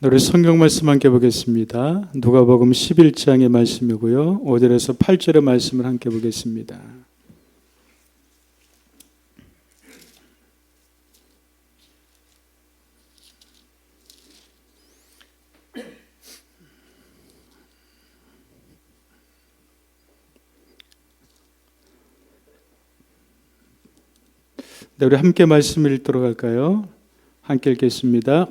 우리 성경 말씀 함께 보겠습니다. 누가복음 11장의 말씀이고요. 5절에서 8절의 말씀을 함께 보겠습니다. 네, 우리 함께 말씀을 읽도록 할까요? 함께 읽겠습니다.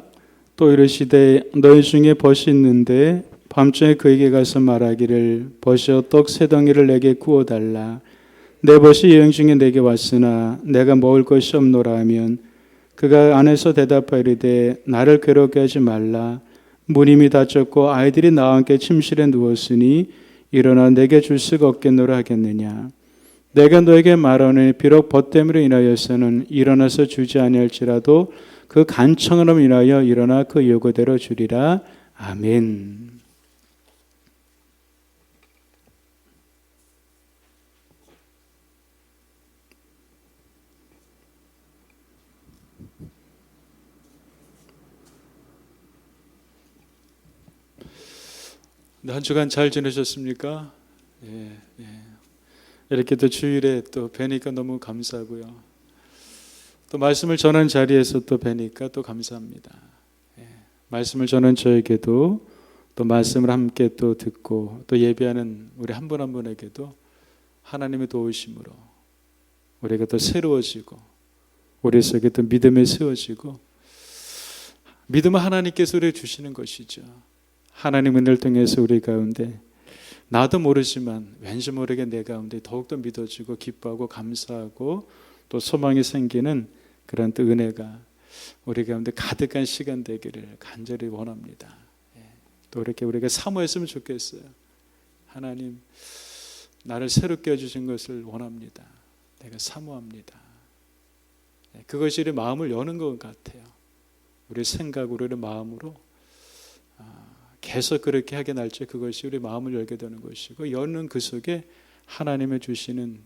또 이르시되 너희 중에 벗이 있는데 밤중에 그에게 가서 말하기를 벗이여 떡 세 덩이를 내게 구워달라. 내 벗이 여행 중에 내게 왔으나 내가 먹을 것이 없노라 하면 그가 안에서 대답하이르되 나를 괴롭게 하지 말라. 문임이 닫혔고 아이들이 나와 함께 침실에 누웠으니 일어나 내게 줄 수가 없겠노라 하겠느냐. 내가 너에게 말하노니 비록 벗 때문에 인하여서는 일어나서 주지 아니할지라도 그 간청으로 인하여 일어나 그 요구대로 주리라. 아멘. 한 주간 잘 지내셨습니까? 예. 이렇게 또 주일에 또 뵈니까 너무 감사하고요. 또 말씀을 전하는 자리에서 또 뵈니까 또 감사합니다. 말씀을 전하는 저에게도 또 말씀을 함께 또 듣고 또 예배하는 우리 한 분 한 분에게도 하나님의 도우심으로 우리가 또 새로워지고 우리 속에 또 믿음에 세워지고 믿음은 하나님께서 우리에게 주시는 것이죠. 하나님의 은혜를 통해서 우리 가운데 나도 모르지만 왠지 모르게 내 가운데 더욱더 믿어지고 기뻐하고 감사하고 또 소망이 생기는 그런 또 은혜가 우리 가운데 가득한 시간 되기를 간절히 원합니다. 또 이렇게 우리가 사모했으면 좋겠어요. 하나님 나를 새롭게 해주신 것을 원합니다. 내가 사모합니다. 그것이 우리 마음을 여는 것 같아요. 우리 생각으로 우리 마음으로 계속 그렇게 하게 날지 그것이 우리 마음을 열게 되는 것이고 여는 그 속에 하나님의 주시는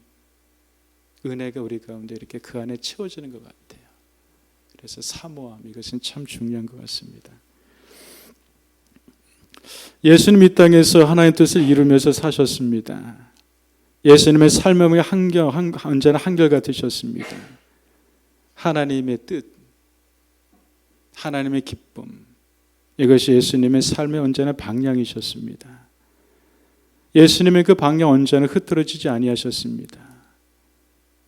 은혜가 우리 가운데 이렇게 그 안에 채워지는 것 같아요. 그래서 사모함 이것은 참 중요한 것 같습니다. 예수님 이 땅에서 하나님의 뜻을 이루면서 사셨습니다. 예수님의 삶의 언제나 한결같으셨습니다. 하나님의 뜻, 하나님의 기쁨 이것이 예수님의 삶의 언제나 방향이셨습니다. 예수님의 그 방향 언제나 흐트러지지 아니하셨습니다.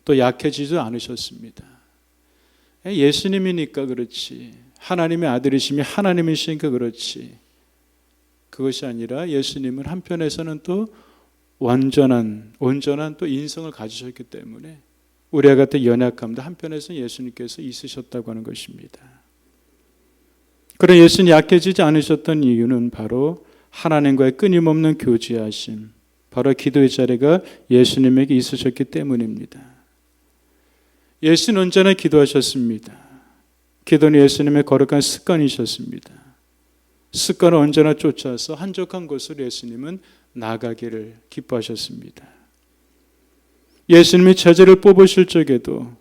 또 약해지지도 않으셨습니다. 예수님이니까 그렇지 하나님의 아들이시며 하나님이시니까 그렇지 그것이 아니라 예수님은 한편에서는 또 온전한 또 인성을 가지셨기 때문에 우리와 같은 연약함도 한편에서는 예수님께서 있으셨다고 하는 것입니다. 그런 예수님이 약해지지 않으셨던 이유는 바로 하나님과의 끊임없는 교제하심, 바로 기도의 자리가 예수님에게 있으셨기 때문입니다. 예수는 언제나 기도하셨습니다. 기도는 예수님의 거룩한 습관이셨습니다. 습관을 언제나 쫓아서 한적한 곳으로 예수님은 나가기를 기뻐하셨습니다. 예수님이 제자를 뽑으실 적에도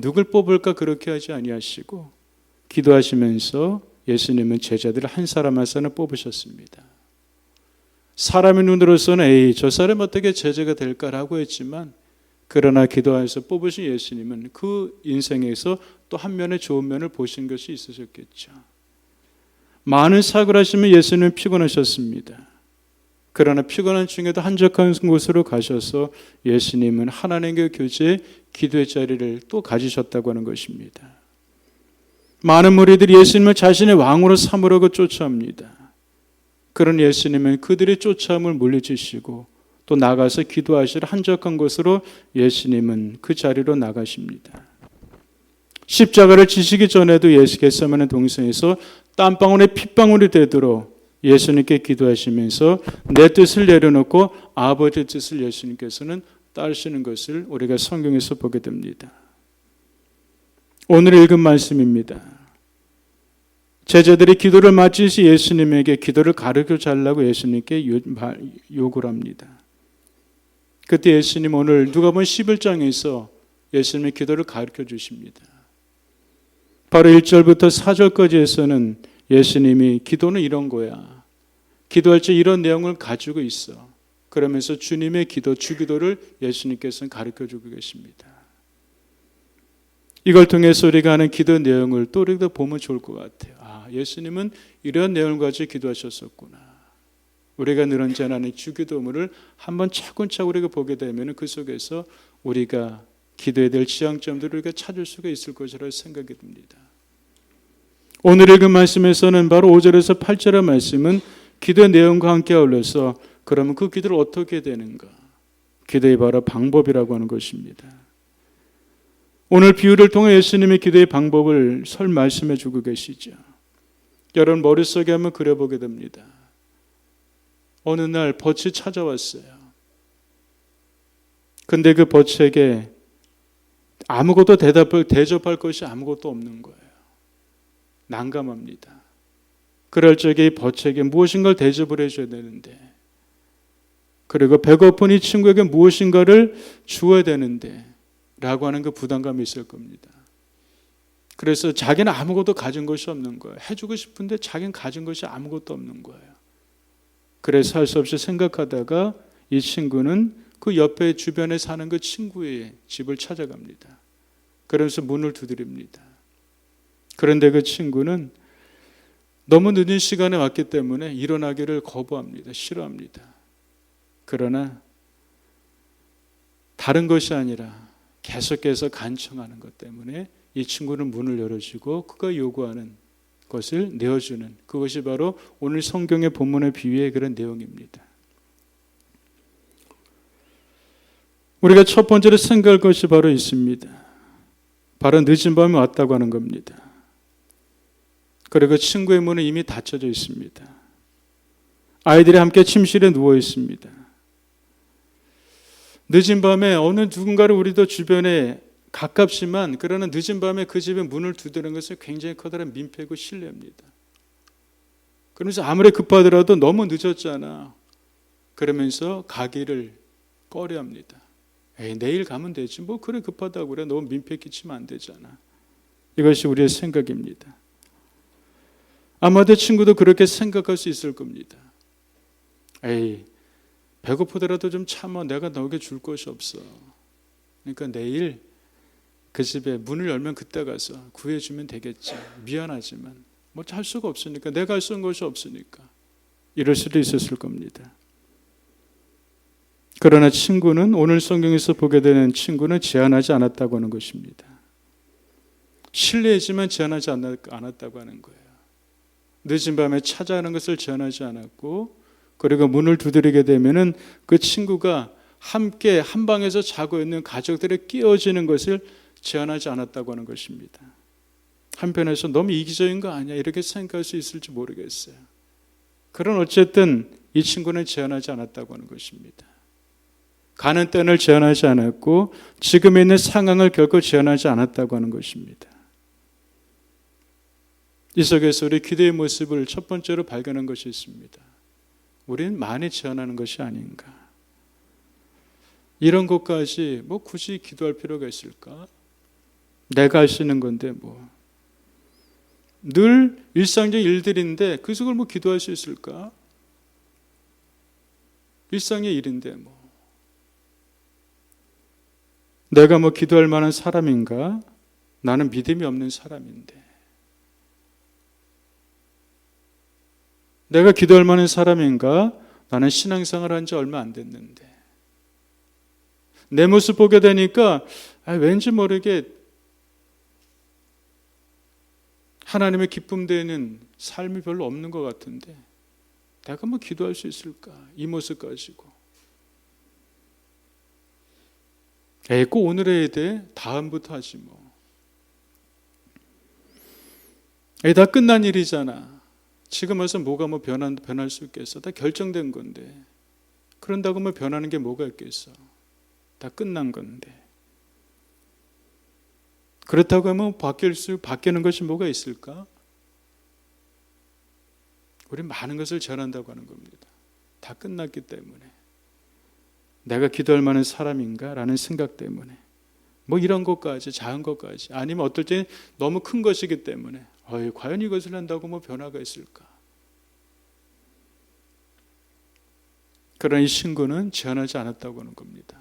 누굴 뽑을까 그렇게 하지 아니하시고 기도하시면서 예수님은 제자들을 한 사람 한 사람 뽑으셨습니다. 사람의 눈으로서는 저 사람 어떻게 제자가 될까라고 했지만 그러나 기도하여서 뽑으신 예수님은 그 인생에서 또 한 면의 좋은 면을 보신 것이 있으셨겠죠. 많은 사역을 하시면 예수님은 피곤하셨습니다. 그러나 피곤한 중에도 한적한 곳으로 가셔서 예수님은 하나님과 교제, 기도의 자리를 또 가지셨다고 하는 것입니다. 많은 무리들이 예수님을 자신의 왕으로 삼으려고 쫓아옵니다. 그런 예수님은 그들의 쫓아옴을 물리치시고 또 나가서 기도하시러 한적한 곳으로 예수님은 그 자리로 나가십니다. 십자가를 지시기 전에도 겟세마네 동산에서 땀방울에 핏방울이 되도록 예수님께 기도하시면서 내 뜻을 내려놓고 아버지의 뜻을 예수님께서는 따르시는 것을 우리가 성경에서 보게 됩니다. 오늘 읽은 말씀입니다. 제자들이 기도를 마치시 예수님에게 기도를 가르쳐 달라고 예수님께 요구를 합니다. 그때 예수님 오늘 누가복음 11장에서 예수님의 기도를 가르쳐 주십니다. 바로 1절부터 4절까지에서는 예수님이 기도는 이런 거야. 기도할 때 이런 내용을 가지고 있어. 그러면서 주님의 기도, 주기도를 예수님께서는 가르쳐주고 계십니다. 이걸 통해서 우리가 하는 기도 내용을 또 우리가 보면 좋을 것 같아요. 아, 예수님은 이런 내용을 가지고 기도하셨었구나. 우리가 늘 언제나 하는 주기도문을 한번 차근차근 우리가 보게 되면 그 속에서 우리가 기도해야 될 지향점들을 우리가 찾을 수가 있을 것이라고 생각이 듭니다. 오늘 읽은 말씀에서는 바로 5절에서 8절의 말씀은 기도의 내용과 함께 어울려서 그러면 그 기도를 어떻게 되는가? 기도의 바로 방법이라고 하는 것입니다. 오늘 비유를 통해 예수님의 기도의 방법을 말씀해 주고 계시죠. 여러분 머릿속에 한번 그려보게 됩니다. 어느 날 벗이 찾아왔어요. 근데 그 벗에게 아무것도 대접할 것이 아무것도 없는 거예요. 난감합니다. 그럴 적에 이 벗에게 무엇인가를 대접을 해줘야 되는데, 그리고 배고픈 이 친구에게 무엇인가를 주어야 되는데 라고 하는 그 부담감이 있을 겁니다. 그래서 자기는 아무것도 가진 것이 없는 거예요. 해주고 싶은데 자기는 가진 것이 아무것도 없는 거예요. 그래서 할 수 없이 생각하다가 이 친구는 그 옆에 주변에 사는 그 친구의 집을 찾아갑니다. 그러면서 문을 두드립니다. 그런데 그 친구는 너무 늦은 시간에 왔기 때문에 일어나기를 거부합니다. 싫어합니다. 그러나 다른 것이 아니라 계속해서 간청하는 것 때문에 이 친구는 문을 열어주고 그가 요구하는 것을 내어주는, 그것이 바로 오늘 성경의 본문의 비유의 그런 내용입니다. 우리가 첫 번째로 생각할 것이 바로 있습니다. 바로 늦은 밤에 왔다고 하는 겁니다. 그리고 친구의 문은 이미 닫혀져 있습니다. 아이들이 함께 침실에 누워 있습니다. 늦은 밤에 어느 누군가를 우리도 주변에 가깝지만 그러나 늦은 밤에 그 집에 문을 두드리는 것은 굉장히 커다란 민폐고 신뢰입니다. 그러면서 아무리 급하더라도 너무 늦었잖아. 그러면서 가기를 꺼려합니다. 에이, 내일 가면 되지. 뭐 그래 급하다고 그래. 너무 민폐 끼치면 안 되잖아. 이것이 우리의 생각입니다. 아마도 친구도 그렇게 생각할 수 있을 겁니다. 에이, 배고프더라도 좀 참아. 내가 너에게 줄 것이 없어. 그러니까 내일 그 집에 문을 열면 그때 가서 구해주면 되겠지. 미안하지만 뭐 할 수가 없으니까, 내가 할 수 있는 것이 없으니까. 이럴 수도 있었을 겁니다. 그러나 친구는, 오늘 성경에서 보게 되는 친구는 제한하지 않았다고 하는 것입니다. 신뢰했지만 제한하지 않았다고 하는 거예요. 늦은 밤에 찾아가는 것을 제한하지 않았고, 그리고 문을 두드리게 되면은 그 친구가 함께 한 방에서 자고 있는 가족들이 깨어지는 것을 제한하지 않았다고 하는 것입니다. 한편에서 너무 이기적인 거 아니야? 이렇게 생각할 수 있을지 모르겠어요. 그런 어쨌든 이 친구는 제한하지 않았다고 하는 것입니다. 가는 때를 제한하지 않았고 지금 있는 상황을 결코 제한하지 않았다고 하는 것입니다. 이 속에서 우리 기도의 모습을 첫 번째로 발견한 것이 있습니다. 우리는 많이 제한하는 것이 아닌가. 이런 것까지 뭐 굳이 기도할 필요가 있을까? 내가 할 수 있는 건데 뭐. 늘 일상적인 일들인데 그 속을 뭐 기도할 수 있을까? 일상의 일인데 뭐. 내가 뭐 기도할 만한 사람인가? 나는 믿음이 없는 사람인데. 내가 기도할 만한 사람인가? 나는 신앙생활 한 지 얼마 안 됐는데. 내 모습 보게 되니까 왠지 모르게 하나님의 기쁨 되는 삶이 별로 없는 것 같은데 내가 뭐 기도할 수 있을까? 이 모습 가지고. 꼭 오늘 해야 돼? 다음부터 하지 뭐. 다 끝난 일이잖아. 지금 와서 뭐가 뭐 변할 수 있겠어? 다 결정된 건데. 그런다고 뭐 변하는 게 뭐가 있겠어? 다 끝난 건데. 그렇다고 하면 바뀌는 것이 뭐가 있을까? 우리 많은 것을 전한다고 하는 겁니다. 다 끝났기 때문에. 내가 기도할 만한 사람인가? 라는 생각 때문에. 뭐 이런 것까지, 작은 것까지. 아니면 어떨 때는 너무 큰 것이기 때문에. 과연 이것을 한다고 뭐 변화가 있을까? 그러나 이 신구는 제한하지 않았다고 하는 겁니다.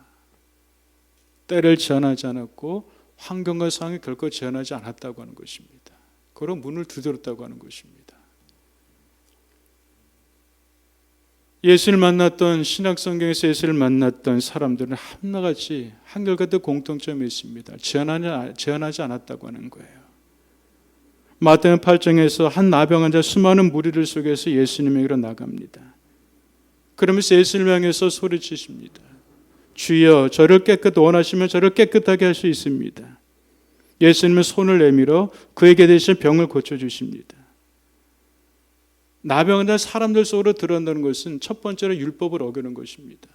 때를 제한하지 않았고 환경과 상황이 결코 제한하지 않았다고 하는 것입니다. 그런 문을 두드렸다고 하는 것입니다. 예수를 만났던 신약 성경에서 예수를 만났던 사람들은 하나같이 한결같은 공통점이 있습니다. 제한하지 않았다고 하는 거예요. 마태복음 8장에서 한 나병 환자 수많은 무리들 속에서 예수님에게로 나갑니다. 그러면서 예수님을 향해서 소리치십니다. 주여, 저를 원하시면 저를 깨끗하게 할 수 있습니다. 예수님은 손을 내밀어 그에게 대신 병을 고쳐주십니다. 나병 환자 사람들 속으로 들어간다는 것은 첫 번째로 율법을 어기는 것입니다.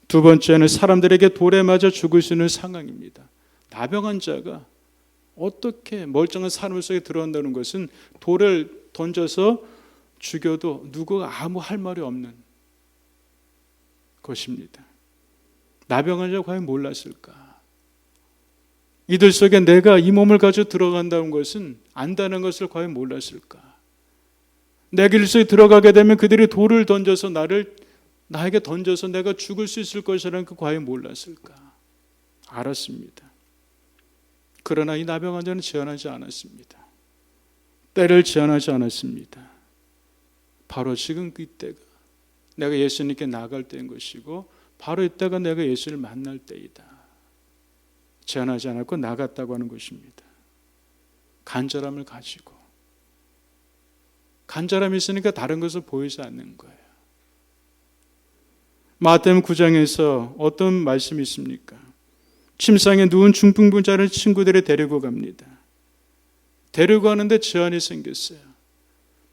두 번째는 사람들에게 돌에 맞아 죽을 수 있는 상황입니다. 나병 환자가 어떻게 멀쩡한 사람 속에 들어간다는 것은 돌을 던져서 죽여도 누구가 아무 할 말이 없는 것입니다. 나병 환자가 과연 몰랐을까? 이들 속에 내가 이 몸을 가지고 들어간다는 것은 안다는 것을 과연 몰랐을까? 내 길 속에 들어가게 되면 그들이 돌을 던져서 나에게 던져서 내가 죽을 수 있을 것이라는 그 과연 몰랐을까? 알았습니다. 그러나 이 나병 환자는 제한하지 않았습니다. 때를 제한하지 않았습니다. 바로 지금 이때가 내가 예수님께 나갈 때인 것이고 바로 이때가 내가 예수를 만날 때이다. 제한하지 않았고 나갔다고 하는 것입니다. 간절함을 가지고. 간절함이 있으니까 다른 것을 보이지 않는 거예요. 마태복음 9장에서 어떤 말씀이 있습니까? 침상에 누운 중풍병자를 친구들이 데리고 갑니다. 데리고 가는데 제한이 생겼어요.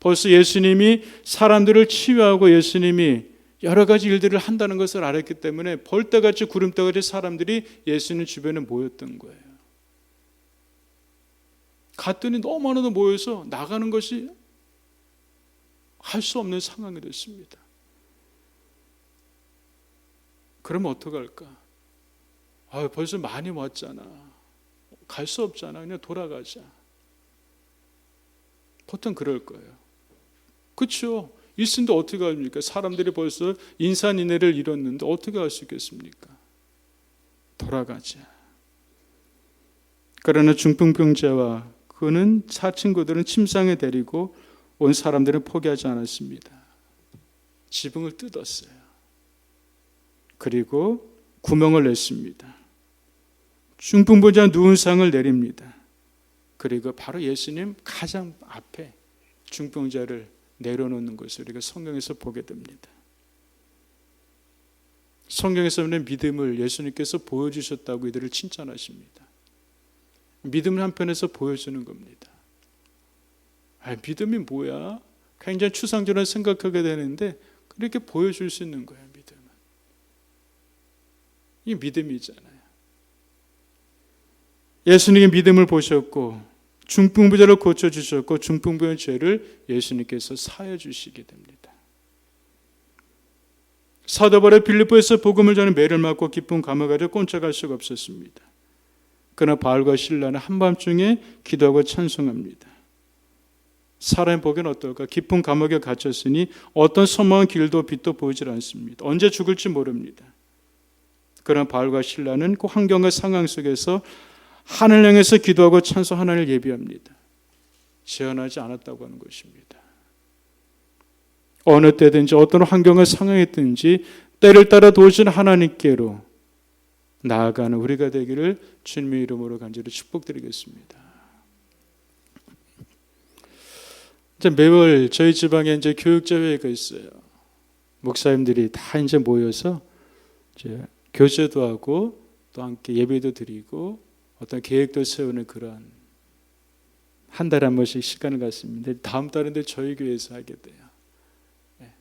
벌써 예수님이 사람들을 치유하고 예수님이 여러 가지 일들을 한다는 것을 알았기 때문에 벌떼같이 구름대같이 사람들이 예수님 주변에 모였던 거예요. 갔더니 너무 많아도 모여서 나가는 것이 할 수 없는 상황이 됐습니다. 그러면 어떡할까? 벌써 많이 왔잖아. 갈 수 없잖아. 그냥 돌아가자. 보통 그럴 거예요. 그렇죠? 있는데 어떻게 합니까? 사람들이 벌써 인산인해를 이뤘는데 어떻게 할 수 있겠습니까? 돌아가자. 그러나 중풍병자와 그는 친구들은 침상에 데리고 온 사람들은 포기하지 않았습니다. 지붕을 뜯었어요. 그리고 구멍을 냈습니다. 중풍병자 누운 상을 내립니다. 그리고 바로 예수님 가장 앞에 중풍자를 내려놓는 것을 우리가 성경에서 보게 됩니다. 성경에서는 믿음을 예수님께서 보여주셨다고 이들을 칭찬하십니다. 믿음을 한편에서 보여주는 겁니다. 믿음이 뭐야? 굉장히 추상적으로 생각하게 되는데 그렇게 보여줄 수 있는 거예요. 믿음은. 이 믿음이잖아요. 예수님의 믿음을 보셨고 중풍부자를 고쳐주셨고 중풍부의 죄를 예수님께서 사해 주시게 됩니다. 사도 바울이 빌립보에서 복음을 전해 매를 맞고 깊은 감옥에 꼼짝할 수가 없었습니다. 그러나 바울과 실라는 한밤중에 기도하고 찬송합니다. 사람의 보기엔 어떨까? 깊은 감옥에 갇혔으니 어떤 선명한 길도 빛도 보이질 않습니다. 언제 죽을지 모릅니다. 그러나 바울과 실라는 그 환경과 상황 속에서 하늘 향해서 기도하고 찬송 하나님을 예비합니다. 제한하지 않았다고 하는 것입니다. 어느 때든지 어떤 환경과 상황이 있든지 때를 따라 도우시는 하나님께로 나아가는 우리가 되기를 주님의 이름으로 간절히 축복드리겠습니다. 이제 매월 저희 지방에 이제 교육자회가 있어요. 목사님들이 다 이제 모여서 이제 교제도 하고 또 함께 예배도 드리고 어떤 계획도 세우는 그런 한 달에 한 번씩 시간을 갖습니다. 다음 달인데 저희 교회에서 하게 돼요. 네.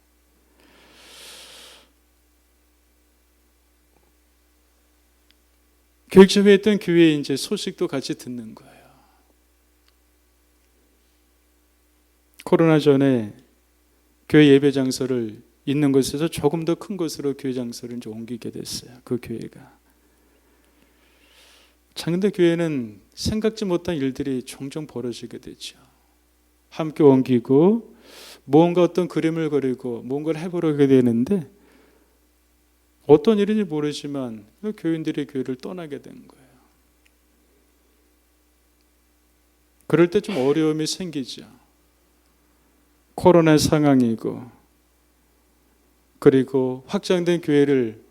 교육자회에 있던 교회에 이제 소식도 같이 듣는 거예요. 코로나 전에 교회 예배 장소를 있는 곳에서 조금 더 큰 곳으로 교회 장소를 이제 옮기게 됐어요. 그 교회가. 참 근데 교회는 생각지 못한 일들이 종종 벌어지게 되죠. 함께 옮기고 뭔가 어떤 그림을 그리고 뭔가를 해보려게 되는데 어떤 일인지 모르지만 교인들이 교회를 떠나게 된 거예요. 그럴 때 좀 어려움이 생기죠. 코로나 상황이고 그리고 확장된 교회를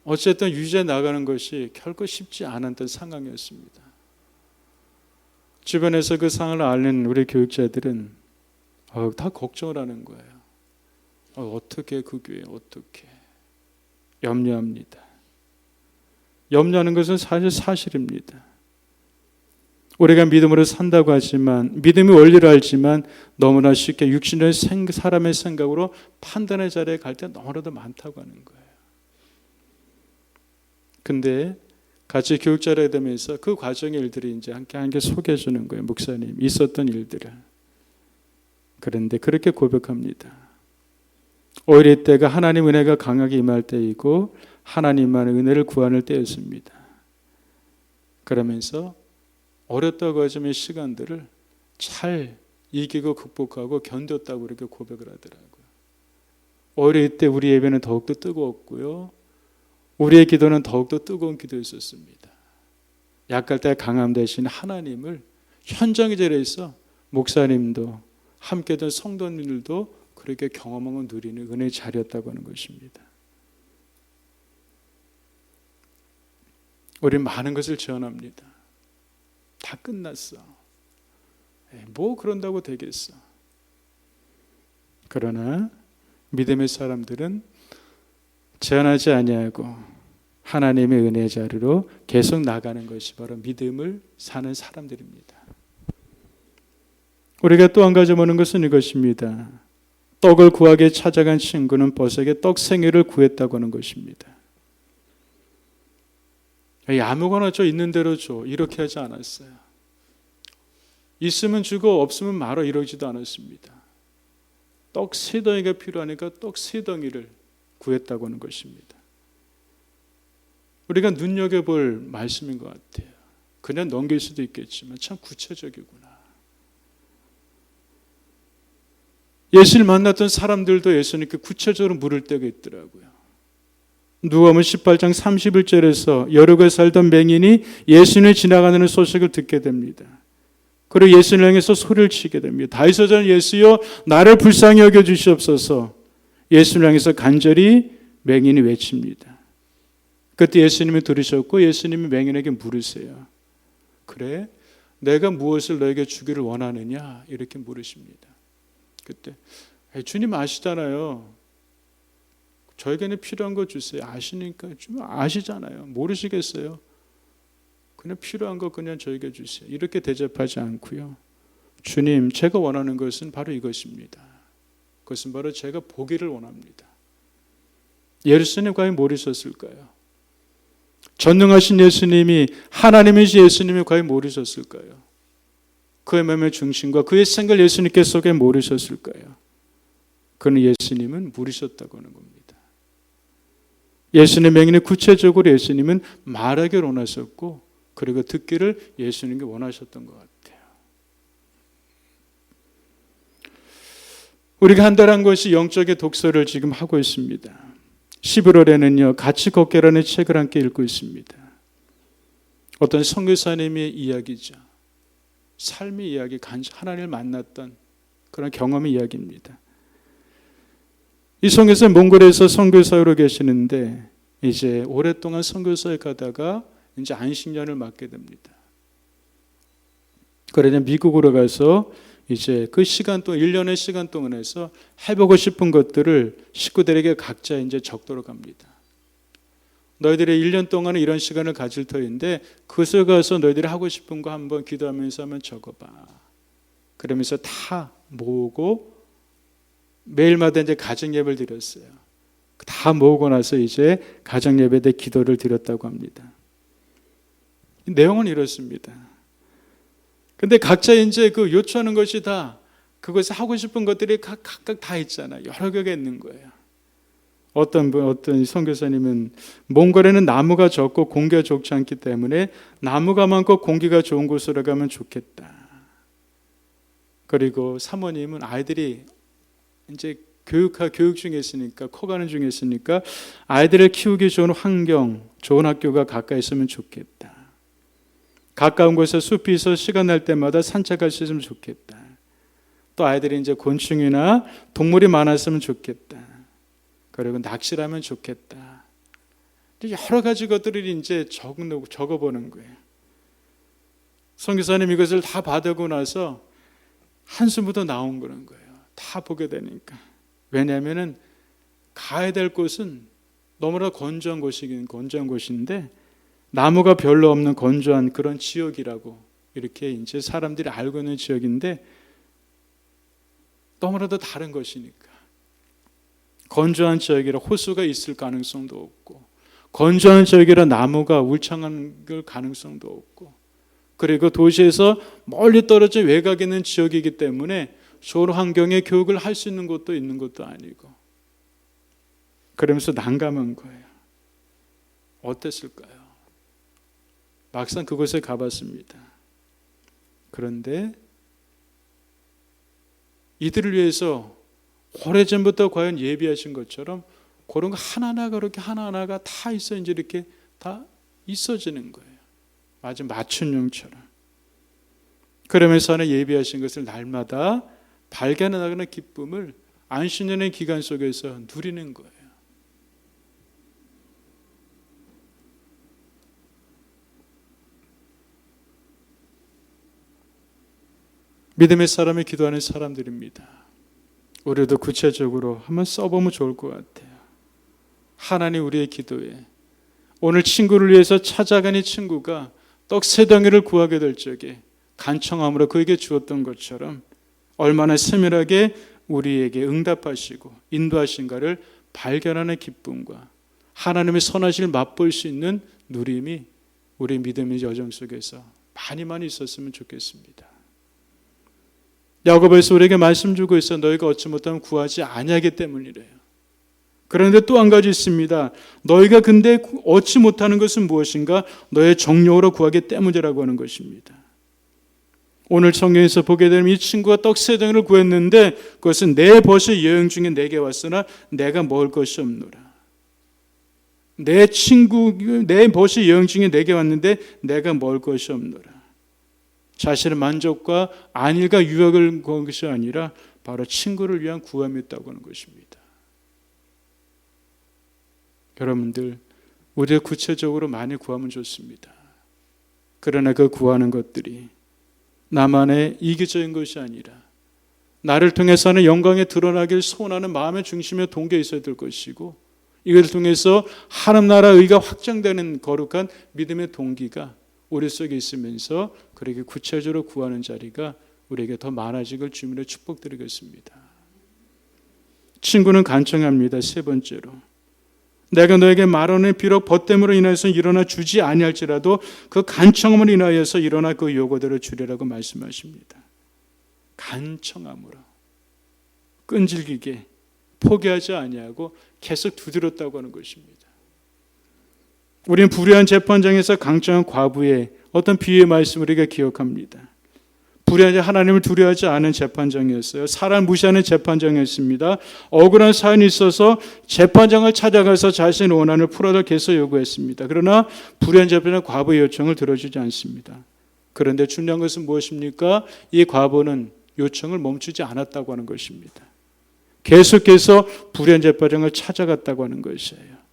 어쨌든 유지해 나가는 것이 결코 쉽지 않았던 상황이었습니다. 주변에서 그 상황을 아는 우리 교육자들은 다 걱정을 하는 거예요. 어떻게 그 교회 어떻게 염려합니다. 염려하는 것은 사실 사실입니다. 우리가 믿음으로 산다고 하지만 믿음의 원리를 알지만 너무나 쉽게 육신의 사람의 생각으로 판단의 자리에 갈 때 너무나도 많다고 하는 거예요. 근데 같이 교육자를 되면서 그 과정의 일들이 이제 함께 소개해 주는 거예요. 목사님 있었던 일들을. 그런데 그렇게 고백합니다. 오히려 이때가 하나님 은혜가 강하게 임할 때이고 하나님만의 은혜를 구하는 때였습니다. 그러면서 어렵다고 하지만 시간들을 잘 이기고 극복하고 견뎠다고 그렇게 고백을 하더라고요. 오히려 이때 우리 예배는 더욱더 뜨거웠고요. 우리의 기도는 더욱더 뜨거운 기도였었습니다. 약할 때 강함 대신 하나님을 현장의 자리에서 목사님도 함께던 성도님들도 그렇게 경험하고 누리는 은혜의 자리였다고 하는 것입니다. 우리는 많은 것을 제안합니다. 다 끝났어. 뭐 그런다고 되겠어. 그러나 믿음의 사람들은 제한하지 아니하고 하나님의 은혜의 자리로 계속 나가는 것이 바로 믿음을 사는 사람들입니다. 우리가 또 한 가지 보는 것은 이것입니다. 떡을 구하게 찾아간 친구는 버석에 떡 생일을 구했다고 하는 것입니다. 아무거나 줘 있는 대로 줘 이렇게 하지 않았어요. 있으면 주고 없으면 말아 이러지도 않았습니다. 떡 3덩이가 필요하니까 떡 3덩이를 구했다고 하는 것입니다. 우리가 눈여겨볼 말씀인 것 같아요. 그냥 넘길 수도 있겠지만 참 구체적이구나. 예수를 만났던 사람들도 예수님께 구체적으로 물을 때가 있더라고요. 누가복음 18장 31절에서 여러 개 살던 맹인이 예수님을 지나가는 소식을 듣게 됩니다. 그리고 예수님을 향해서 소리를 치게 됩니다. 다윗서전 예수여 나를 불쌍히 여겨 주시옵소서. 예수님을 향해서 간절히 맹인이 외칩니다. 그때 예수님이 들으셨고 예수님이 맹인에게 물으세요. 그래? 내가 무엇을 너에게 주기를 원하느냐? 이렇게 물으십니다. 그때 주님 아시잖아요. 저에게는 필요한 거 주세요. 아시니까 좀 아시잖아요. 모르시겠어요? 그냥 필요한 거 그냥 저에게 주세요. 이렇게 대접하지 않고요. 주님, 제가 원하는 것은 바로 이것입니다. 그것은 바로 제가 보기를 원합니다. 예수님 과연 모르셨을까요? 전능하신 예수님이 하나님이신 예수님이 과연 모르셨을까요? 그의 마음의 중심과 그의 생각을 예수님께 속에 모르셨을까요? 그는 예수님은 물으셨다고 하는 겁니다. 예수님의 맹인은 구체적으로 예수님은 말하기를 원하셨고 그리고 듣기를 예수님께 원하셨던 것 같아요. 우리가 한달한 것이 영적의 독서를 지금 하고 있습니다. 11월에는요 같이 걷게라는 책을 함께 읽고 있습니다. 어떤 선교사님의 이야기죠. 삶의 이야기, 하나님을 만났던 그런 경험의 이야기입니다. 이 선교사 몽골에서 선교사로 계시는데 이제 오랫동안 선교사에 가다가 이제 안식년을 맞게 됩니다. 그러자 미국으로 가서 이제 그 시간 동안 1년의 시간 동안에서 해보고 싶은 것들을 식구들에게 각자 이제 적도록 합니다. 너희들이 1년 동안은 이런 시간을 가질 터인데 그곳에 가서 너희들이 하고 싶은 거 한번 기도하면서 한번 적어봐. 그러면서 다 모으고 매일마다 이제 가정 예배를 드렸어요. 다 모으고 나서 이제 가정 예배 때 기도를 드렸다고 합니다. 내용은 이렇습니다. 근데 각자 이제 그 요청하는 것이 다 그것을 하고 싶은 것들이 각각 다 있잖아요. 여러 개가 있는 거예요. 어떤 선교사님은 몽골에는 나무가 적고 공기가 좋지 않기 때문에 나무가 많고 공기가 좋은 곳으로 가면 좋겠다. 그리고 사모님은 아이들이 이제 교육 중에 있으니까, 커가는 중에 있으니까 아이들을 키우기 좋은 환경, 좋은 학교가 가까이 있으면 좋겠다. 가까운 곳에 숲이 있어 시간 날 때마다 산책할 수 있으면 좋겠다. 또 아이들이 이제 곤충이나 동물이 많았으면 좋겠다. 그리고 낚시를 하면 좋겠다. 여러 가지 것들을 이제 적어보는 거예요. 선교사님 이것을 다 받고 나서 한숨부터 나온 그런 거예요. 다 보게 되니까. 왜냐하면 가야 될 곳은 너무나 건조한 곳인데 나무가 별로 없는 건조한 그런 지역이라고 이렇게 이제 사람들이 알고 있는 지역인데 너무나도 다른 것이니까. 건조한 지역이라 호수가 있을 가능성도 없고, 건조한 지역이라 나무가 울창한 가능성도 없고, 그리고 도시에서 멀리 떨어져 외곽에 있는 지역이기 때문에 좋은 환경에 교육을 할 수 있는 곳도 있는 것도 아니고, 그러면서 난감한 거예요. 어땠을까요? 막상 그곳에 가봤습니다. 그런데 이들을 위해서 오래전부터 과연 예비하신 것처럼 그런 거 하나하나가 그렇게 하나하나가 다 있어 이제 이렇게 다 있어지는 거예요. 마치 맞춤형처럼. 그러면서 하나 예비하신 것을 날마다 발견하는 기쁨을 안식년의 기간 속에서 누리는 거예요. 믿음의 사람이 기도하는 사람들입니다. 우리도 구체적으로 한번 써보면 좋을 것 같아요. 하나님 우리의 기도에 오늘 친구를 위해서 찾아간 이 친구가 떡 3덩이를 구하게 될 적에 간청함으로 그에게 주었던 것처럼 얼마나 세밀하게 우리에게 응답하시고 인도하신가를 발견하는 기쁨과 하나님의 선하심을 맛볼 수 있는 누림이 우리 믿음의 여정 속에서 많이 있었으면 좋겠습니다. 야고보에서 우리에게 말씀 주고 있어 너희가 얻지 못하면 구하지 아니하기 때문이래요. 그런데 또 한 가지 있습니다. 너희가 근데 얻지 못하는 것은 무엇인가? 너의 정욕으로 구하기 때문이라고 하는 것입니다. 오늘 성경에서 보게 되면 이 친구가 떡 3덩이를 구했는데 그것은 내 벗이 여행 중에 내게 왔으나 내가 먹을 것이 없노라. 내 벗이 여행 중에 내게 왔는데 내가 먹을 것이 없노라. 자신의 만족과 안일과 유익을 구한 것이 아니라 바로 친구를 위한 구함이었다고 하는 것입니다. 여러분들, 우리가 구체적으로 많이 구하면 좋습니다. 그러나 그 구하는 것들이 나만의 이기적인 것이 아니라 나를 통해서 하는 영광에 드러나길 소원하는 마음의 중심에 동기에 있어야 될 것이고, 이것을 통해서 하나님 나라 의가 확장되는 거룩한 믿음의 동기가 우리 속에 있으면서 그렇게 구체적으로 구하는 자리가 우리에게 더 많아지길 주님으로 축복드리겠습니다. 친구는 간청합니다. 3번째로, 내가 너에게 말하는 비록 벗됨으로 인하여서 일어나 주지 아니할지라도 그 간청함으로 인하여서 일어나 그 요구대로 주리라고 말씀하십니다. 간청함으로 끈질기게 포기하지 아니하고 계속 두드렸다고 하는 것입니다. 우리는 불의한 재판장에서 강청한 과부의 어떤 비유의 말씀을 우리가 기억합니다. 불의한 하나님을 두려워하지 않은 재판장이었어요. 사람 무시하는 재판장이었습니다. 억울한 사연이 있어서 재판장을 찾아가서 자신의 원한을 풀어달 계속 요구했습니다. 그러나 불의한 재판장 과부의 요청을 들어주지 않습니다. 그런데 중요한 것은 무엇입니까? 이 과부는 요청을 멈추지 않았다고 하는 것입니다. 계속해서 불의한 재판장을 찾아갔다고 하는 것이에요.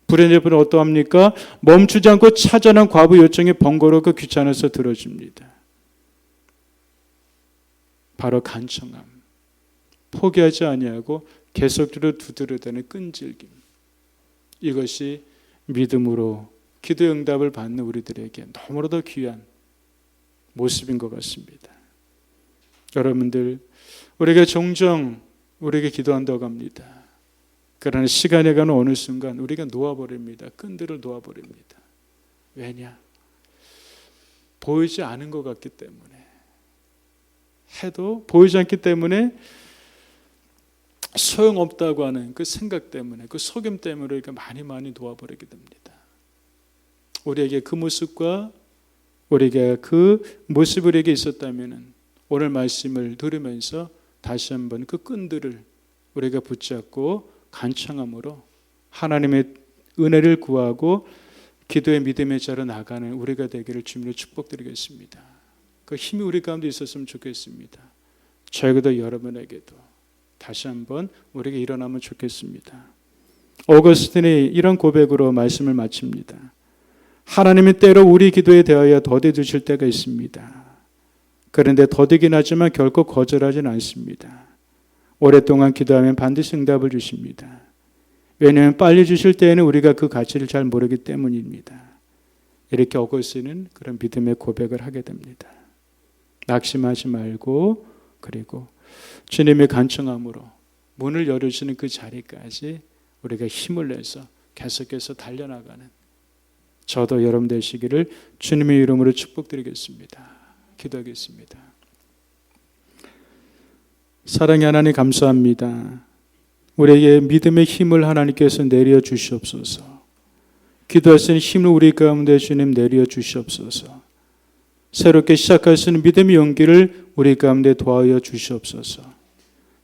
불의한 재판은 어떠합니까? 멈추지 않고 찾아난 과부 요청에 번거롭고 귀찮아서 들어줍니다. 바로 간청함, 포기하지 아니하고 계속적으로 두드려대는 끈질김, 이것이 믿음으로 기도 응답을 받는 우리들에게 너무나도 귀한 모습인 것 같습니다. 여러분들, 우리가 종종 우리에게 기도한다고 합니다. 그러나 시간이 가는 어느 순간 우리가 놓아버립니다. 끈들을 놓아버립니다. 왜냐? 보이지 않은 것 같기 때문에, 해도 보이지 않기 때문에 소용없다고 하는 그 생각 때문에, 그 속임 때문에 우리가 많이 놓아버리게 됩니다. 우리에게 그 모습과 우리가 그 모습이 우리에게 있었다면 오늘 말씀을 들으면서 다시 한번 그 끈들을 우리가 붙잡고 간청함으로 하나님의 은혜를 구하고 기도의 믿음의 자로 나가는 우리가 되기를 주님으로 축복드리겠습니다. 그 힘이 우리 가운데 있었으면 좋겠습니다. 저에게도 여러분에게도 다시 한번 우리가 일어나면 좋겠습니다. 오거스틴이 이런 고백으로 말씀을 마칩니다. 하나님이 때로 우리 기도에 대하여 더디 주실 때가 있습니다. 그런데 더디긴 하지만 결코 거절하지는 않습니다. 오랫동안 기도하면 반드시 응답을 주십니다. 왜냐하면 빨리 주실 때에는 우리가 그 가치를 잘 모르기 때문입니다. 이렇게 오거스틴은 그런 믿음의 고백을 하게 됩니다. 낙심하지 말고 그리고 주님의 간청함으로 문을 열어주시는 그 자리까지 우리가 힘을 내서 계속해서 달려나가는 저도 여러분 되시기를 주님의 이름으로 축복드리겠습니다. 기도하겠습니다. 사랑의 하나님 감사합니다. 우리에게 믿음의 힘을 하나님께서 내려 주시옵소서. 기도할 수 있는 힘을 우리 가운데 주님 내려 주시옵소서. 새롭게 시작할 수 있는 믿음의 용기를 우리 가운데 도와여 주시옵소서.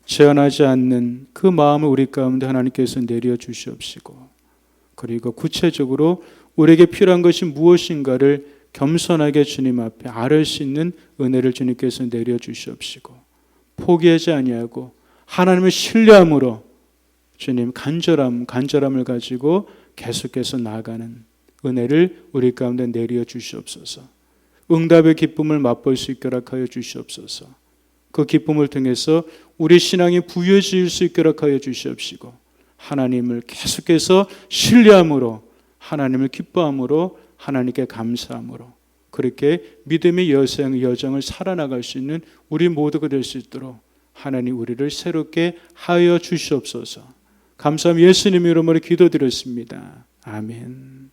제한하지 않는 그 마음을 우리 가운데 하나님께서 내려 주시옵시고, 그리고 구체적으로 우리에게 필요한 것이 무엇인가를 겸손하게 주님 앞에 아뢰 수 있는 은혜를 주님께서 내려 주시옵시고, 포기하지 아니하고 하나님을 신뢰함으로 주님 간절함을 가지고 계속해서 나아가는 은혜를 우리 가운데 내려 주시옵소서. 응답의 기쁨을 맛볼 수 있게 허락하여 주시옵소서. 그 기쁨을 통해서 우리 신앙이 부유해질 수 있게 허락하여 주시옵시고, 하나님을 계속해서 신뢰함으로, 하나님을 기뻐함으로, 하나님께 감사함으로 그렇게 믿음의 여정을 살아나갈 수 있는 우리 모두가 될 수 있도록 하나님 우리를 새롭게 하여 주시옵소서. 감사합니다. 예수님의 이름으로 기도드렸습니다. 아멘.